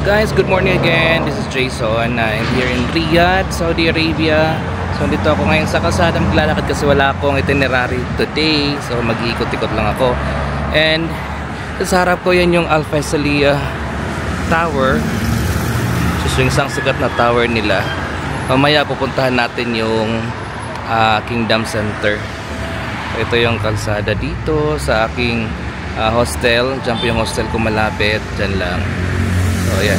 guys, good morning again. This is Jason. I'm here in Riyadh, Saudi Arabia. So dito ako ngayon sa kalsada maglalakad kasi wala akong itinerary today. So mag-iikot-ikot lang ako. And sa harap ko yan yung Al Faisaliah Tower. So yung isang sikat na tower nila. Mamaya pupuntahan natin yung Kingdom Center. So, ito yung kalsada dito sa aking hostel. Diyan po yung hostel ko malapit. Diyan lang. So ayan,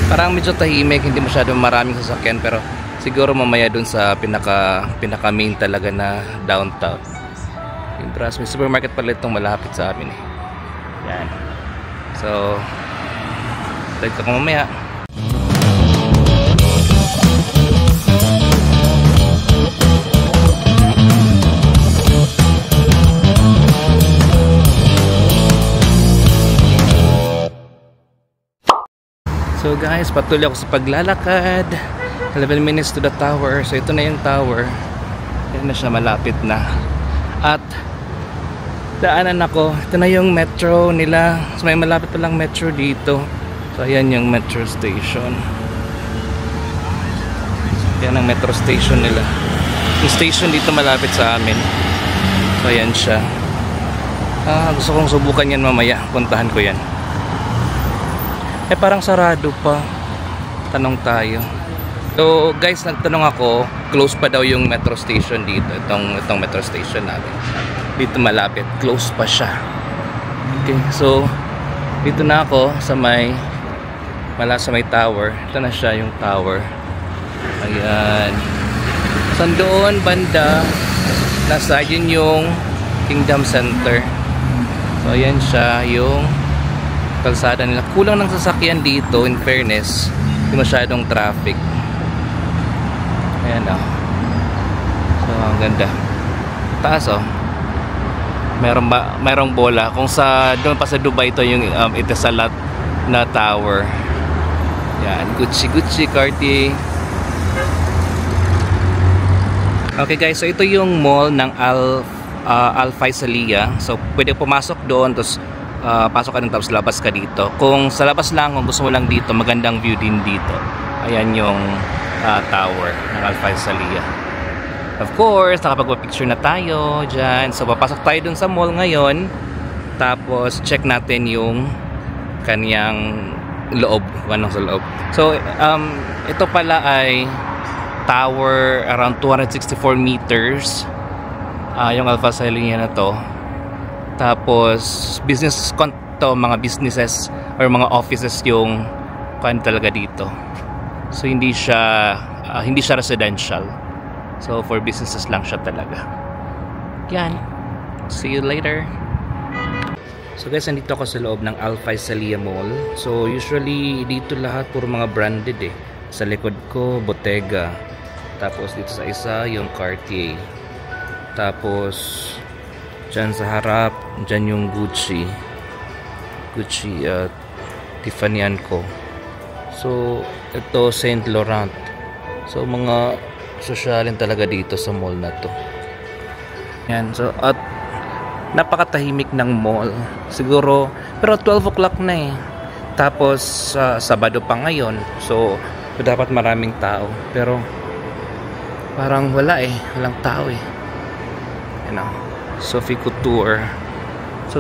parang medyo tahimik, hindi masyadong maraming sasakyan, pero siguro mamaya dun sa pinaka main talaga na downtown. Yung may supermarket pala itong malapit sa amin eh. Yan. So tag ko mamaya. So guys, patuloy ako sa paglalakad. 11 minutes to the tower. So ito na yung tower. Yan na siya, malapit na. At daanan ako. Ito na yung metro nila. So may malapit pa lang metro dito. So ayan yung metro station. Yan ang metro station nila. Yung station dito malapit sa amin. So ayan siya. Gusto kong subukan yan mamaya. Puntahan ko yan. Eh parang sarado pa. Tanong tayo. So guys, nagtanong ako, close pa daw yung metro station dito. Itong metro station natin. Dito malapit, close pa siya. Okay, so dito na ako sa may tower. Ito na siya yung tower. Ayan. So doon banda, nasa yun yung Kingdom Center. So ayan siya yung kalsada nila. Kulang ng sasakyan dito, in fairness. Hindi masyadong traffic. Ayan o. So ang ganda. Taas o. Merong bola. Kung doon pa sa Dubai ito yung Etisalat na tower. Yan, Gucci, Cartier. Okay guys, so ito yung mall ng Al Faisaliah. So pwede pumasok doon, tapos pasok ka din, tapos labas ka dito. Kung sa labas lang, kung gusto mo lang dito, magandang view din dito. Ayan yung tower ng Al Faisaliah. Of course, nakapagpa-picture na tayo dyan. So papasok tayo dun sa mall ngayon. Tapos check natin yung kanyang loob, anong sa loob. So ito pala ay tower around 264 meters. Yung Al Faisaliah na to. Tapos business to, mga businesses or mga offices yung talaga dito. So hindi siya residential. So for businesses lang siya talaga. Yan. See you later. So guys, nandito ako sa loob ng Al Faisaliah Mall. So usually dito lahat puro mga branded eh. Sa likod ko, Bottega. Tapos dito sa isa yung Cartier. Tapos dyan sa harap, dyan yung Gucci, Tiffany & Co. So ito Saint Laurent. So mga sosyalin talaga dito sa mall na to. Yan, so at napakatahimik ng mall siguro, pero 12 o'clock na eh. Tapos Sabado pa ngayon, so dapat maraming tao, pero parang walang tao eh. You know, Sophie Couture. So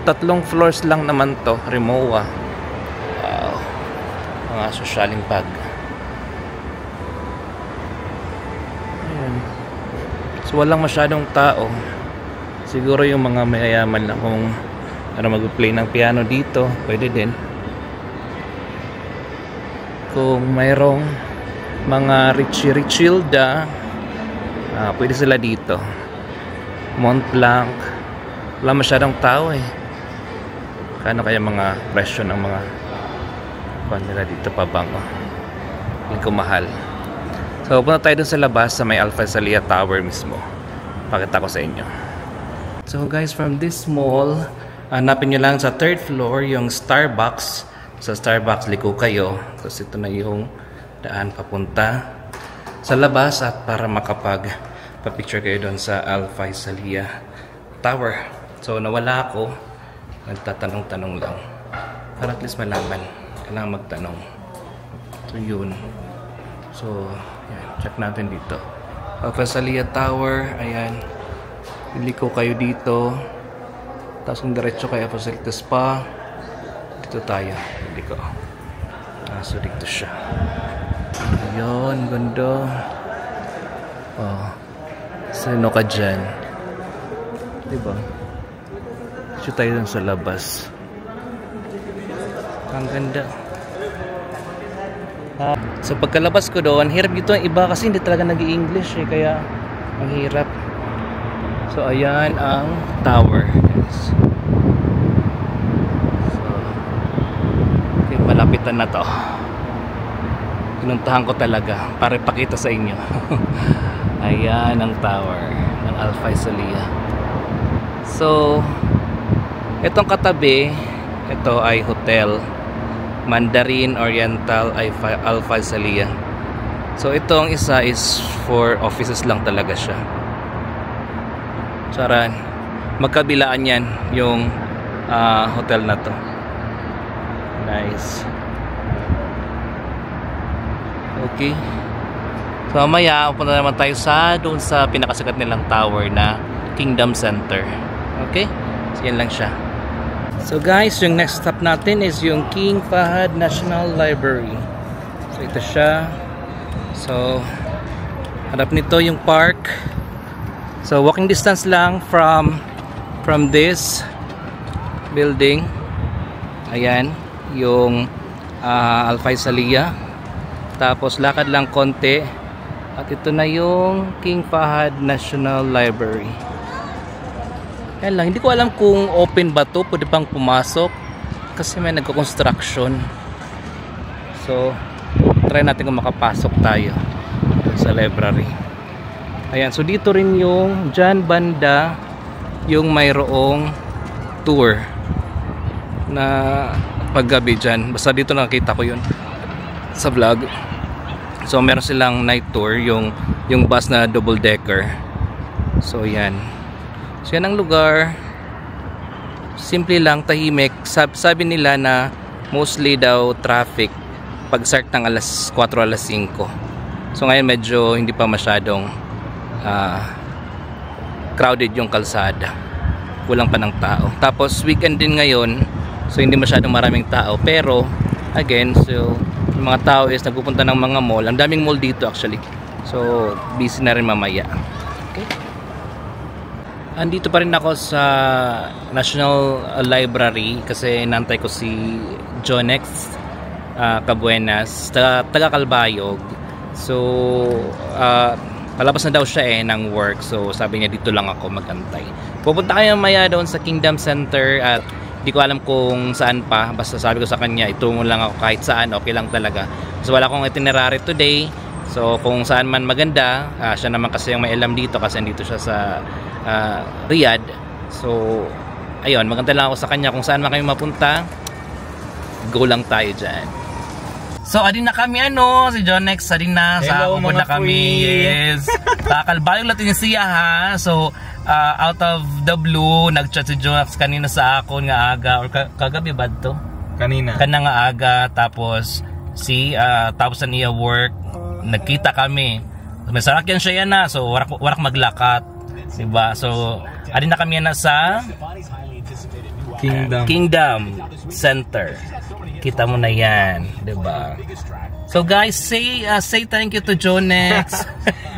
tatlong floors lang naman to, Rimowa. Wow. Mga sosyaling bag. Ayan. So walang masyadong tao. Siguro yung mga mayayaman lang kung mag-play ng piano dito, pwede din. Kung mayroong mga Richilda, pwede sila dito. Montblanc, wala masyadong tao eh. Kano kaya mga presyo ng mga nila dito pabango? Hindi ko mahal. So punta tayo dun sa labas sa may Al Faisaliah Tower mismo. Pakita ko sa inyo. So guys, from this mall, hanapin nyo lang sa 3rd floor yung Starbucks. Sa Starbucks liko kayo. Tapos ito na yung daan papunta sa labas at para pa-picture kayo doon sa Al Faisaliah Tower. So nawala ako, nagtatanong-tanong lang para at least malaman kailangan magtanong. So yun. So yan, check natin dito. Alpha-Salia Tower, ayan. Iliko kayo dito. Tapos kung diretso kayo Alpha-Salia Spa, dito tayo. Iliko. So dito siya. Ayun, ganda. Oh, sino ka dyan? Diba? Dito tayo dun sa labas. Ang ganda. So pagkalabas ko doon, hirap dito ang iba kasi hindi talaga nag-i-English eh, kaya ang hirap. So ayan ang tower. So, okay, malapitan na to. Pinuntahan ko talaga para ipakita sa inyo. Ayan ang tower ng Alpha-Salia. So itong katabi, ito ay hotel Mandarin Oriental Alpha-Salia. So itong isa is for offices lang talaga siya. Charan, magkabilaan yan yung hotel na to. Nice. Okay. So mamaya pupunta naman tayo doon sa pinakasikat nilang tower na Kingdom Center. Okay? So yan lang siya. So guys, yung next stop natin is yung King Fahd National Library. So ito siya. So harap nito yung park. So walking distance lang from this building. Ayan, yung Alpha-Salia. Tapos lakad lang konti. At ito na yung King Fahd National Library. Yan lang, hindi ko alam kung open ba to, pwede pang pumasok kasi may nagko-construction. So try natin kung makapasok tayo sa library. Ayan, so dito rin yung dyan banda yung mayroong tour na paggabi dyan. Basta dito nakita ko yun sa vlog. So meron silang night tour, yung bus na double decker. So yan. So yan ang lugar. Simple lang, tahimik. Sabi nila na mostly daw traffic pag start ng alas 4, alas 5. So ngayon medyo hindi pa masyadong crowded yung kalsada. Kulang pa ng tao. Tapos weekend din ngayon, so hindi masyadong maraming tao. Pero again, so yung mga tao is nagpupunta ng mga mall. Ang daming mall dito actually. So busy na rin mamaya. Okay. Andito pa rin ako sa National Library kasi nantay ko si Jonex Cabuenas, taga Calbayog. So palabas na daw siya ng work. So sabi niya dito lang ako magantay. Pupunta kayo maya doon sa Kingdom Center at di ko alam kung saan pa. Basta sabi ko sa kanya itungo lang ako kahit saan, okay lang talaga. So wala akong itinerary today. So kung saan man maganda, siya naman kasi yung may alam dito kasi andito siya sa Riyadh. So ayun, maganda lang ako sa kanya kung saan man kami mapunta. Go lang tayo dyan. So adin na kami si Jonex adin na sa Ubod na kami. Yes. Kakalbayo natin siya ha. So out of the blue nag-chat si Jonex kanina sa akon nga aga or kagabi ba to? Kanina nga aga, tapos tapos na niya work, nagkita kami. May sarakyan siya yan na, so warak maglakat, diba? So adin na kami sa Kingdom Center. Kita mo na yan, diba? So guys, say thank you to Jonex.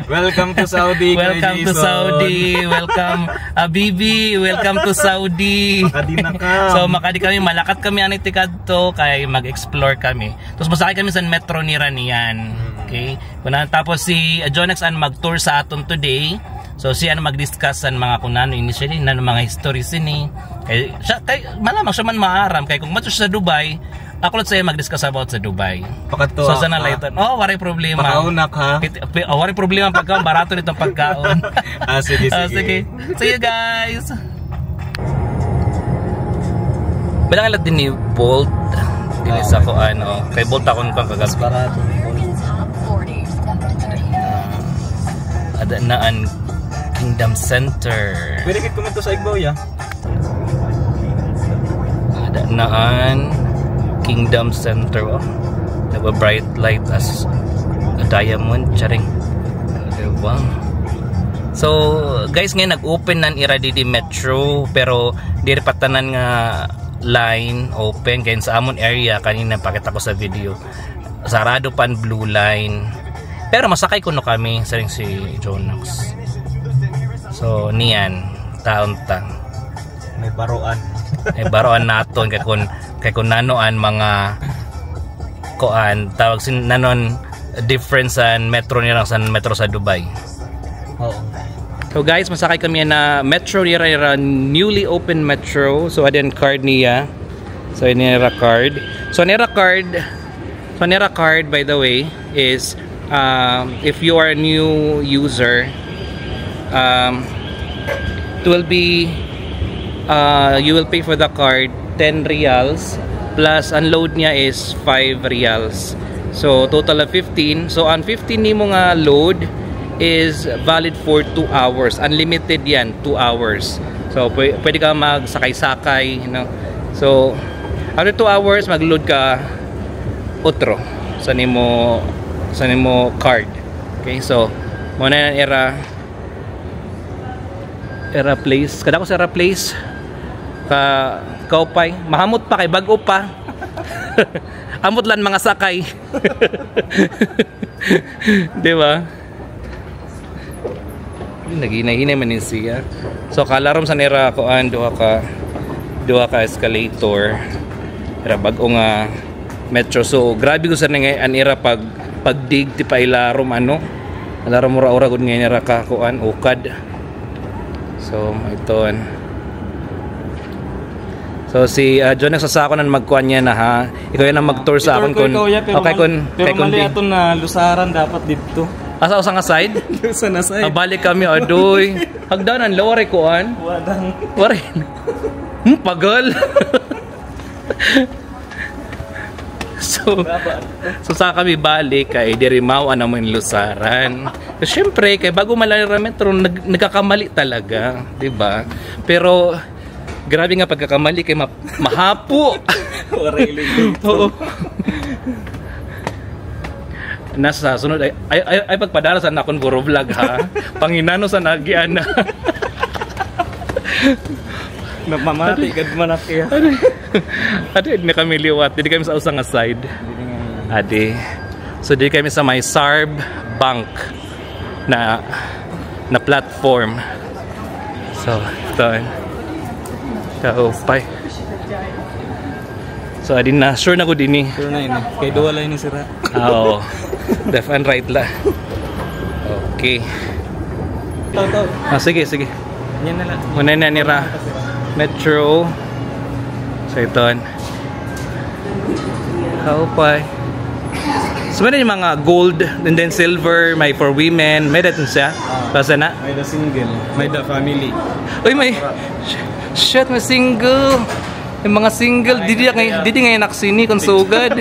Welcome to Saudi. Welcome to Saudi. Welcome Bibi. Welcome to Saudi. Makadi na ka. So makadi kami, malakat kami ani tikadto kay mag-explore kami. Tapos masakay kami sa metro ni Ranian. Okay? Tapos si Jonex an mag-tour sa aton today. So siya mag-discuss ang mga kunano initially na mga histories ini. Kay malamang siya man maaram kay kung mato siya sa Dubai, ako lang sa'yo mag-discuss about sa Dubai. Pakato so sana lang ito. Oh, waray problema. Pakaunak ha. Waray problema pagkaon, barato nitong pagkaon. Sige. Sige. See you guys. Bilang alat din ni Bolt. Dinis ako kay Bolt ako nung kagabi. Barato ni Bolt. Adaan Kingdom Center. Pwede kit kuminto sa Igbo ya. Adaan Kingdom Center. Oh, have a bright light as a diamond. Charing. Wow. So guys, ngayon nag-open nan ira di metro, pero di patanan nga line open kaya sa amon area kanina pakita ko sa video. Sarado pan blue line. Pero masakay kuno kami sa ring si Jonax. So niyan taon ta. May baroan. May baroan naton kay kun nanoan mga koan tawag sin nanon difference sa metro nila sa metro sa Dubai. Oo. So guys, masakay kami na metro nira newly open metro. So adin card niya. So nira card. So nira card by the way is if you are a new user, it will be you will pay for the card 10 reals plus unload niya is 5 reals. So total of 15. So on 15 nimo nga load is valid for 2 hours. Unlimited yan, 2 hours. So pwede ka magsakay-sakay, you know. So after 2 hours mag-load ka otro sa nimo card. Okay, so muna yan era place. Kada ko sa era place kaupay. Mahamot pa kay bago pa. Amot lang mga sakay. Di ba? Naghinay man siya. So kalarom sa nera koan duha ka escalator. Era bag-o nga metro. So grabe ko sa nga anira pagdig ti pa ilarom ano. Alarom ura gud nga nera ka koan ukad. So ito. So si John nagsasako nan magkuan niya na ha. Ikaw yan ang mag-tour sa akon kun. Okay kun mali aton na lusaran dapat dito. Asa usang side? Sa na side. Balik kami adoy. Hagdanan lawari kuan. Wadang. Warin. Pagal. So sa kami balik kay dirimaw na mo lusaran. So syempre kay bago malala metro nagkakamali talaga, 'di ba? Pero grabe nga pagkakamali kay mahapo. Oo. Nasa sunod ay pagpadala sa nakon puro vlog ha. Panginano sa nagian na. Namamati gad manak ya. Ade na kami liwat, di kami sa usang side. Ade. So di kami sa may Sarb Bank na platform. So ito. Kaupay. So adin na sure na ko dinhi. Sure na ini. Kay duwa lang ni sira. Oo. Left and right la. Okay. Taw. Sige. Yan na lang. Muna na nira metro. So ito. Kaupay. So may yung mga gold and then silver, may for women, may datin siya. Basta na. May the single, may the family. Uy, may shit, may single. Yung mga single, di ngayon naksini kung so good.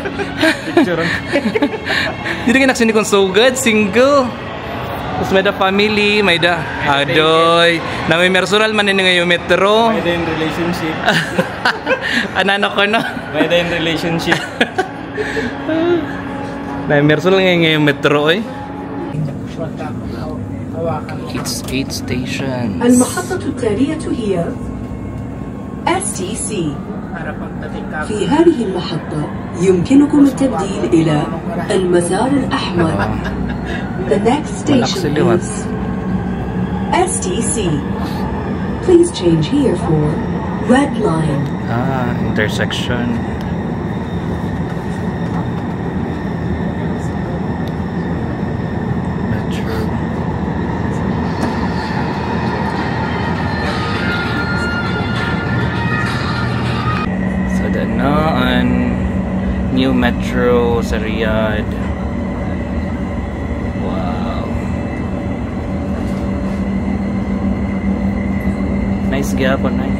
Di ngayon naksini kung so good, single. Tapos may the family, may the adoy. Na may personal man din ngayon metro. May the in relationship. Anano ko no? May the in relationship. Na may personal ngayon metro eh. It's 8 station. المحطة التالية هي STC. في هذه المحطة يمكنكم التبديل إلى المسار الأحمر. The next station is STC. Please change here for Red Line. Intersection. Metro. So danaan new metro sa Riyadh. Wow. Nice gyapon ay.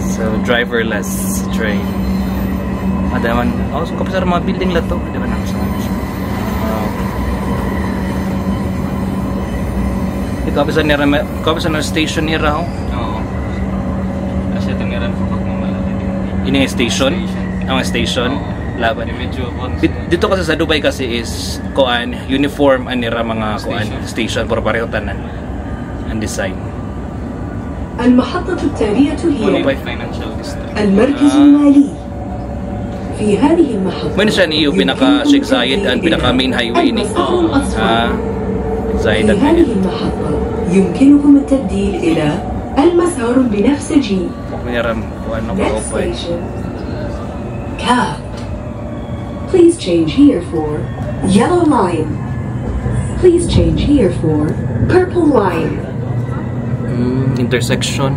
So driverless train. Adaman. Oh, so kapag sa mga building la to, adaman ako sa mga. Wow. Kapag sa na station ni Rao. Oo. Kasi ito Ini nga station. Ang station. Laban. Medyo Dito kasi sa Dubai kasi is kuan uniform anira mga kuan station pero pareho tanan ang design. المحطة التالية هي financial district. المركز المالي. في هذه المحطة Mano siya niyo pinaka Sheikh Zayed ang pinaka main highway ni. Zayed في ang هذه المحطة يمكنكم التبديل إلى المسار البنفسجي. Kunyara kuan no Next pa station, cab. Please change here for yellow line. Please change here for purple line. intersection.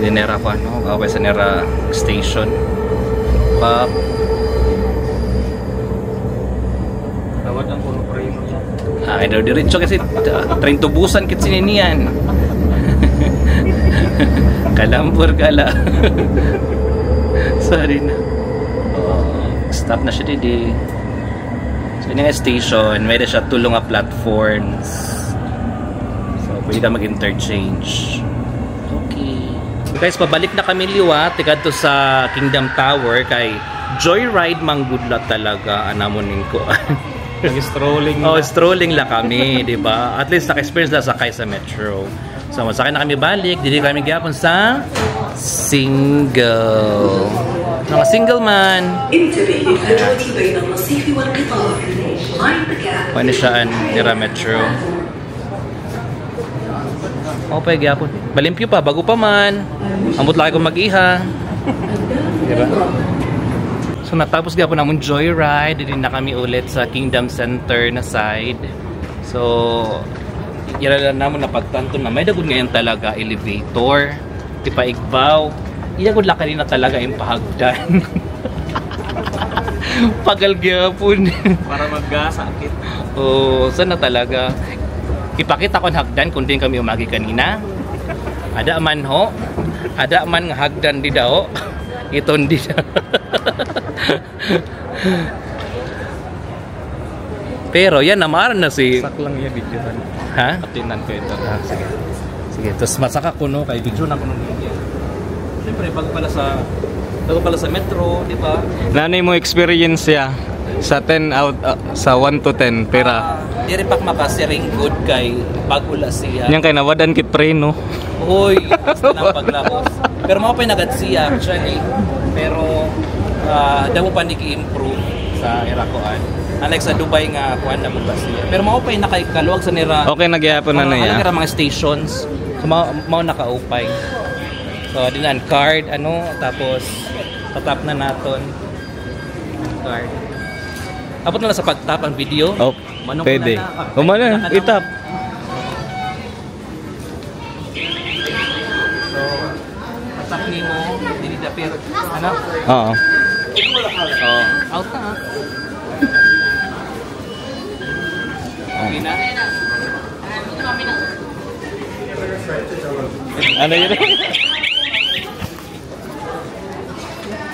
Dinera pa no, okay sa Nera station. Pa Tawad ang puno primo niya. ay daw diretso kasi train tubusan kit sininian. Kalambur kala. Sorry na. Stop na siya didi. So yun yung station, may na siya tulong nga platforms. So pwede ka mag-interchange. Okay. So guys, pabalik na kami liwa. Tika to sa Kingdom Tower kay Joyride manggudla talaga anamonin ko. Nag-strolling. Oh, strolling lang kami, di ba? At least naka-experience lang sakay sa metro. So, masakay na kami balik. Dili kami gyapon sa single. Mga single man. انتبه للفجوة بين الرصيف والقطار. Mind the gap. Pwede siyaan nira metro. Oh, pa gyapon. Balimpyo pa, bago pa man. Ambot laki kong mag-iha. Diba? So natapos gyapon namon joyride, din na kami ulit sa Kingdom Center na side. So ira namon na pagtanto na may dagod ngayon talaga elevator. Di pa igbaw. Iyagod la kanina talaga yung pahagdan. Pagal gyapon. Para magkasakit. Oh, sana talaga. Ipakita ko ang hagdan kung din kami umagi kanina. Ada man ho. Ada man nga hagdan di daw. Iton di daw. Pero yan namaran na si Sak lang yung video tan. ha? Atinan ko ito. Sige. Sige, tapos masaka ko no kay video na ko no. Siyempre bago pala sa metro, di ba? Nanay mo experience ya sa 10 out sa 1 to 10 pera. Diri pak makasiring good kay pagula siya. Yang kay nawadan kit preno. Uy, basta ng paglabos. Pero mga pa nagad siya actually. Pero daw pa ni improve sa Irakoan. Unlike sa Dubai nga kuan na ba siya. Pero mga pa nakaikalwag sa nira. Okay nagyapon na niya. Mga stations. So mao nakaupay. So dinan card ano tapos tatap na naton card. Abot na lang sa pagtap ang video. Oh, Manong pwede. na. Umana, itap. So, patap ni mo, dili dapir. Ano? Oo. Oh, out na. Okay na. Ano yun?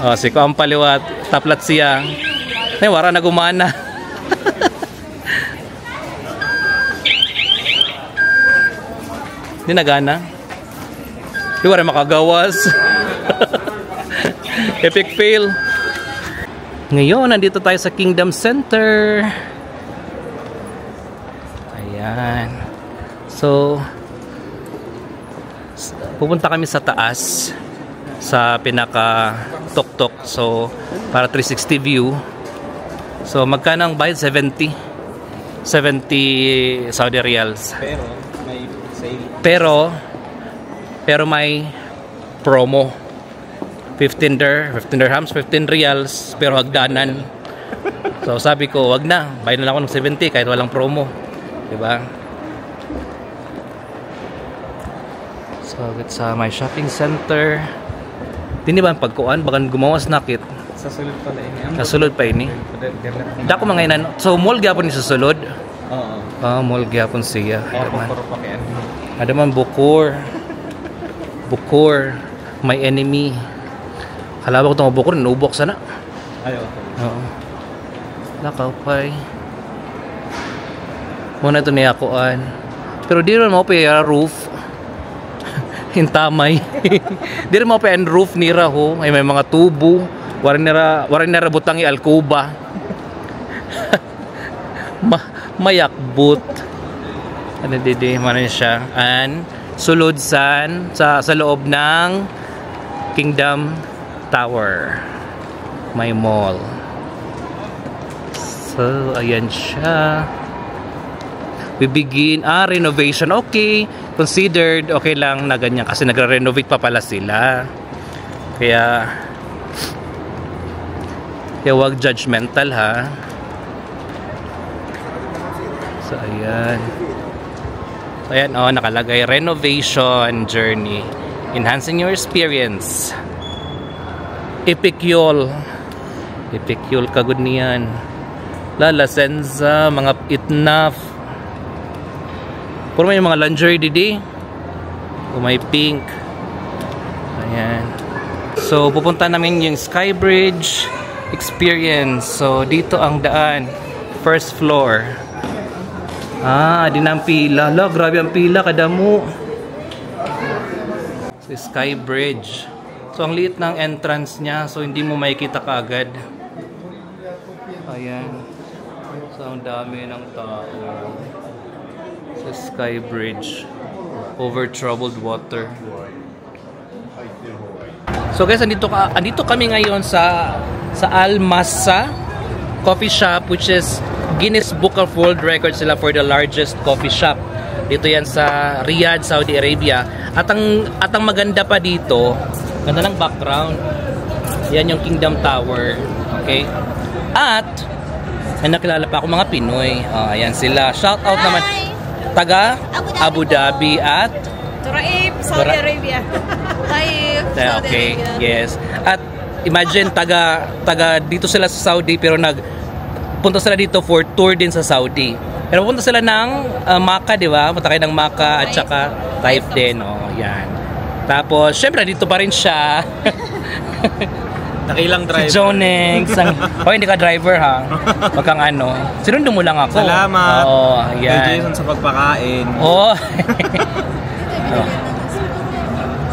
Oh, si ko ang paliwat, taplat siya. Ay, wara na gumana. Hindi nagana. Di wala makagawas. Epic fail. Ngayon, nandito tayo sa Kingdom Center. Ayan. So, pupunta kami sa taas sa pinaka tok-tok. So, para 360 view. So, magkano ang bayad? 70 Saudi Riyals. Pero may sale. Pero may promo. 15 dirhams, 15 riyals, pero hagdanan. So sabi ko, wag na. Bayad na lang ako ng 70 kahit walang promo. Diba? So, sa my shopping center. Hindi ba ang pagkuan? Baka gumawas nakit. Sa sulod pala ini. Kasulod pa ini. Dako mga inan. So, mall gyapon ni sa sulod. Oo. Mall gyapon siya. Puro pa kay ano. Ada man Bukur. My enemy. Kalaban ko itong Bukur, nubok sana. Ayo. Oo. Nakapay. Muna ito niyakuan. Pero di naman mo pa yung roof. hintamay. Di rin mo pa ang roof nira ho. Ay may mga tubo. Warin nira butang alkuba. Mayakbut. Ano didi man siya. And sulod sa loob ng Kingdom Tower. May mall. So, ayan siya. We begin renovation. Okay. Considered okay lang na ganyan kasi nagre-renovate pa pala sila. Kaya wag judgmental ha. So ayan. So ayan nakalagay renovation journey. Enhancing your experience. Epicule kagod niyan. La Senza, mga itnaf. Puro may mga lingerie didi. May pink. Ayan. So pupunta namin yung Skybridge experience. So dito ang daan. First floor. Din ang pila. Grabe ang pila kadamo. So Skybridge. So ang liit ng entrance niya. So hindi mo makikita kaagad. Ayan. So ang dami ng tao. Sa Skybridge over troubled water. So guys, andito kami ngayon sa Al-Massa coffee shop, which is Guinness Book of World Records sila for the largest coffee shop. Dito yan sa Riyadh, Saudi Arabia. At ang maganda pa dito, ganda ng background. Yan yung Kingdom Tower. Okay? At nakilala pa ako mga Pinoy. Ayan sila. Shout out naman taga Abu Dhabi at Turaib, Saudi Arabia. Taib, Saudi okay, Arabia. yes. At imagine taga dito sila sa Saudi pero punta sila dito for tour din sa Saudi. Pero punta sila ng Makkah, di ba? Punta kayo ng Makkah at saka Taif din, yan. Tapos syempre dito pa rin siya. Nakilang driver. Si Jonex. Hindi ka driver ha. Wag kang sinundo mo lang ako. Salamat. Yan. Kay Jason sa pagpakain.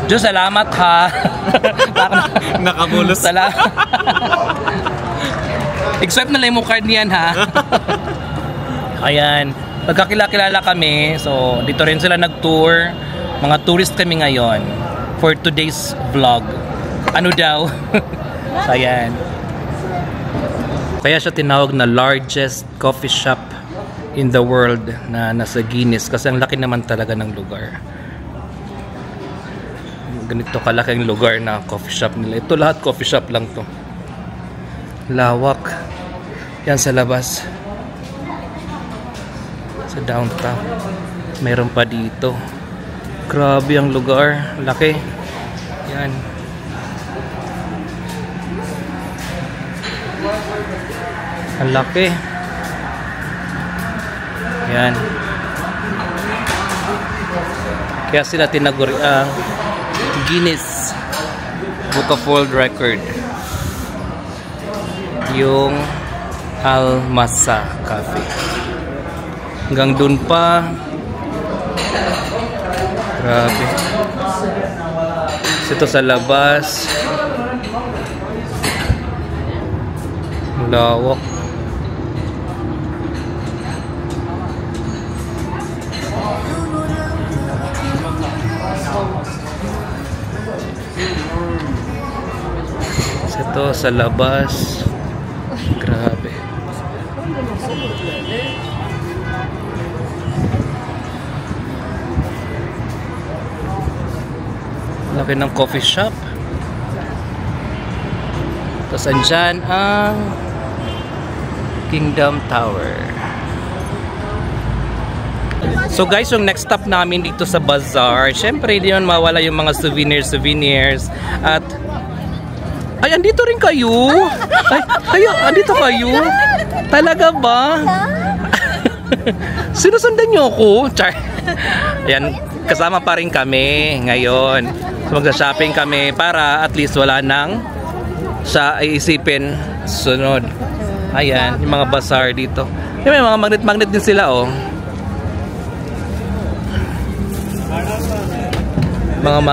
Diyos, salamat ha. Nakabulos. Salamat. I-swipe na lang yung card niyan ha. Ayan. Nagkakilala kami. So, dito rin sila nag-tour. Mga tourist kami ngayon for today's vlog. Ano daw? Ayan. Kaya siya tinawag na largest coffee shop in the world na nasa Guinness kasi ang laki naman talaga ng lugar. Ganito kalaking lugar na coffee shop nila. Ito lahat coffee shop lang to. Lawak. Yan sa labas. Sa downtown. Meron pa dito. Grabe ang lugar. Laki. Yan. Ang laki. Yan. Kaya sila tinaguri ang Guinness Book of World Record. Yung Al-Massa Cafe. Hanggang dun pa. Grabe. Ito sa labas. Lawak. Ito sa labas. Grabe. Laki ng coffee shop. Tapos andyan ang Kingdom Tower. So guys, yung next stop namin dito sa bazaar, syempre hindi naman mawala yung mga souvenirs. At ay, andito rin kayo? Ay, andito kayo? Talaga ba? Sinusundan nyo ako? Char. Ayan, kasama pa rin kami ngayon. So magsa-shopping kami para at least wala nang sa iisipin sunod. Ayan, yung mga bazaar dito. May mga magnet-magnet din sila, oh.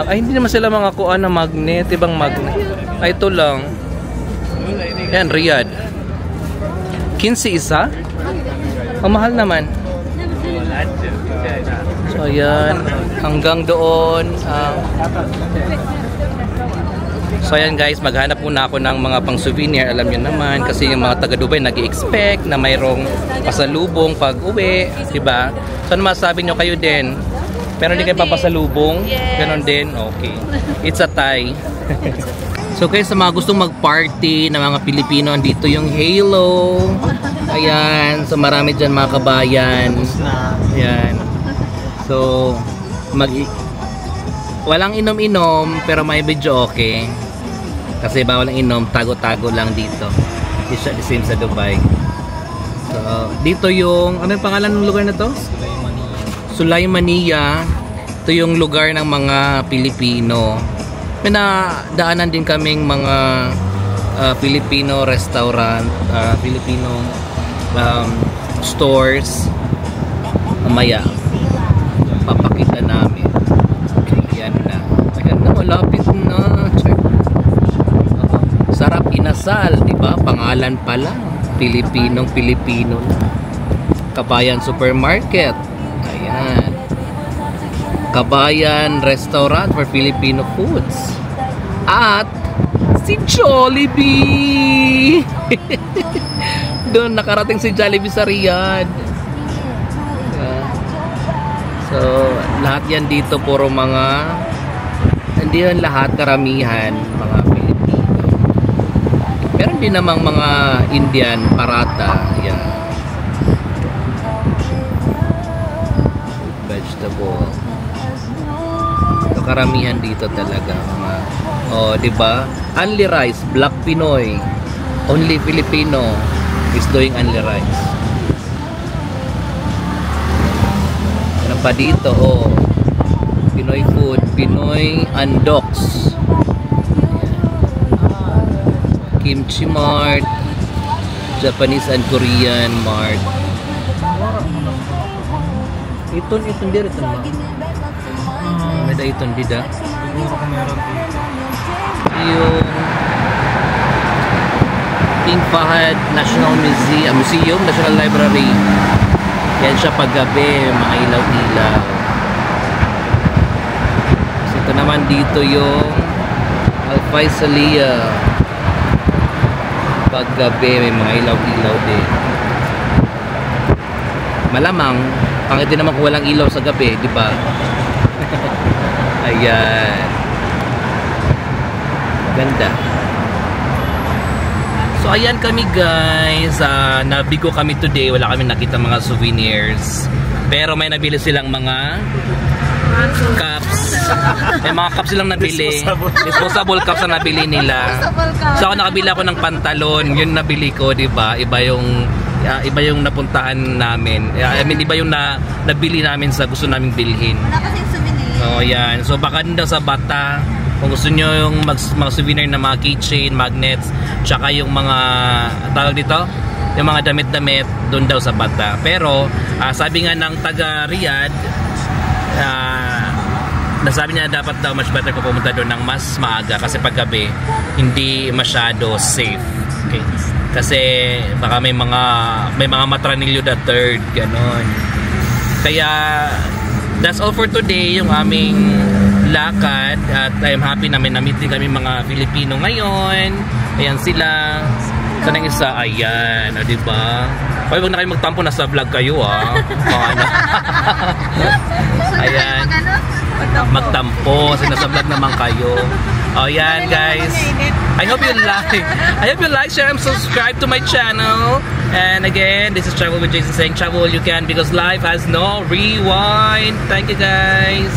Ay, hindi naman sila mga kuan na magnet. Ibang magnet. Ay, ito lang. Yan, Riyadh. 15 isa? Ang mahal naman. So, ayan. Hanggang doon. So, ayan guys. Maghanap muna ako ng mga pang souvenir. Alam nyo naman. Kasi yung mga taga Dubai nag-i-expect na mayroong pasalubong pag uwi. Diba? So, ano masasabi nyo kayo din? Meron din kayo papasalubong? Yes. Ganon din? Okay. It's a tie. So guys, sa mga gustong mag-party na mga Pilipino, dito yung Halo. Ayan. So marami dyan mga kabayan. Ayan. So, walang inom-inom, pero may video okay. Kasi bawal ang inom, tago-tago lang dito. It's the same sa Dubai. So, dito yung, ano yung pangalan ng lugar na to? Sulaymania. Ito yung lugar ng mga Pilipino. May nadaanan din kaming mga Filipino restaurant, Filipino stores. Mamaya papakita namin. Ayan na. Ayan na, malapit na. Sarap inasal, di ba? Pangalan pa lang. Pilipino na. Kabayan Supermarket. Ayan. Kabayan Restaurant for Filipino Foods. At si Jollibee. Doon nakarating si Jollibee sa Riyadh. So, lahat yan dito puro mga, hindi yan lahat, karamihan mga Pilipino. Meron din namang mga Indian parata. Yan. Vegetable. So, karamihan dito talaga mga, oh, di ba? Only rice, Black Pinoy. Only Filipino is doing only rice. Ano pa dito? Oh, Pinoy food, Pinoy Andoks, Kimchi Mart, Japanese and Korean Mart. Iton dito na. May da iton dida. Siguro kung meron dito. Yung King Fahad National Museum, National Library. Yan siya paggabi, mga ilaw-ilaw. So, ito naman dito yung Al Faisalia. Paggabi, may mga ilaw-ilaw din. Malamang, pangit din naman kung walang ilaw sa gabi, di ba? Ayan. Ganda. So ayan kami guys, nabigo kami today, wala kami nakita mga souvenirs. Pero may nabili silang mga cups. May mga cups silang nabili. Disposable cups na nabili nila. So ako nakabili ako ng pantalon, yun nabili ko, di ba? Iba yung napuntahan namin. I mean, iba yung nabili namin sa gusto naming bilhin. Wala kasing souvenir. So yan. So baka daw sa Bata, kung gusto nyo yung mga souvenir na mga keychain, magnets, tsaka yung mga tawag dito, yung mga damit-damit doon daw sa Bata. Pero sabi nga ng taga Riyadh, nasabi niya dapat daw much better kung pumunta doon ng mas maaga kasi paggabi hindi masyado safe. Okay. Kasi baka may mga matranilyo the third, ganon. Kaya that's all for today, yung aming lakad, at I'm happy na may na-meet din kami mga Filipino ngayon. Ayan sila. Saan ang isa? Ayan, diba? Ay, wag na kayo magtampo, nasa vlog kayo ano. Ayan. Magtampo, kasi nasa vlog naman kayo. Oh, yan guys. I hope you like, share, and subscribe to my channel. And again, this is Travel with Jason saying travel you can because life has no rewind. Thank you guys.